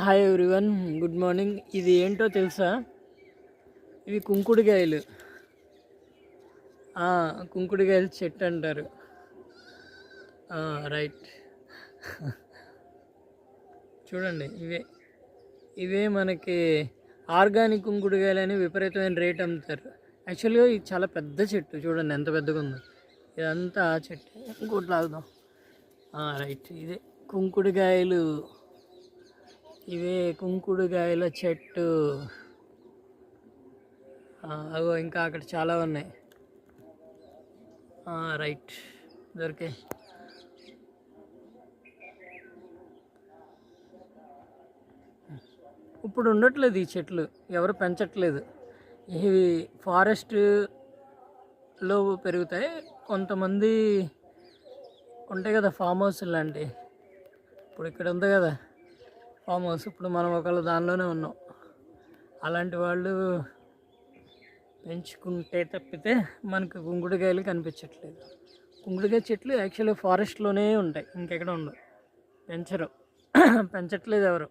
Hi everyone, good morning. ఇది ఏంటో తెలుసా? ఇవి కుంకుడుకాయలు. కుంకుడుకాయలు చెట్టు అంటారు. రైట్. చూడండి, ఇవే మనకి ఆర్గానిక్ కుంకుడుకాయలని విపరీతమైన రేట్ అమ్ముతారు. యాక్చువల్గా ఇది చాలా పెద్ద చెట్టు. చూడండి ఎంత పెద్దగా ఉందో. ఇదంతా చెట్టు. ఇంకోటి లాగుదాం. రైట్, ఇదే కుంకుడుకాయలు. ఇవే కుంకుడుకాయల చెట్టు. అగో ఇంకా అక్కడ చాలా ఉన్నాయి. రైట్, దొరికే. ఇప్పుడు ఉండట్లేదు ఈ చెట్లు, ఎవరు పెంచట్లేదు. ఇవి ఫారెస్ట్లో పెరుగుతాయి. కొంతమంది ఉంటాయి కదా ఫామ్ హౌస్ లాంటివి. ఇప్పుడు ఇక్కడ ఉంది కదా ఫామ్ హౌస్, ఇప్పుడు మనం ఒకళ్ళు దానిలోనే ఉన్నాం. అలాంటి వాళ్ళు పెంచుకుంటే తప్పితే మనకు కుంకుడుకాయలు కనిపించట్లేదు. కుంకుడుకాయ చెట్లు యాక్చువల్గా ఫారెస్ట్లోనే ఉంటాయి, ఇంకెక్కడ ఉండవు. పెంచరు, పెంచట్లేదు ఎవరు.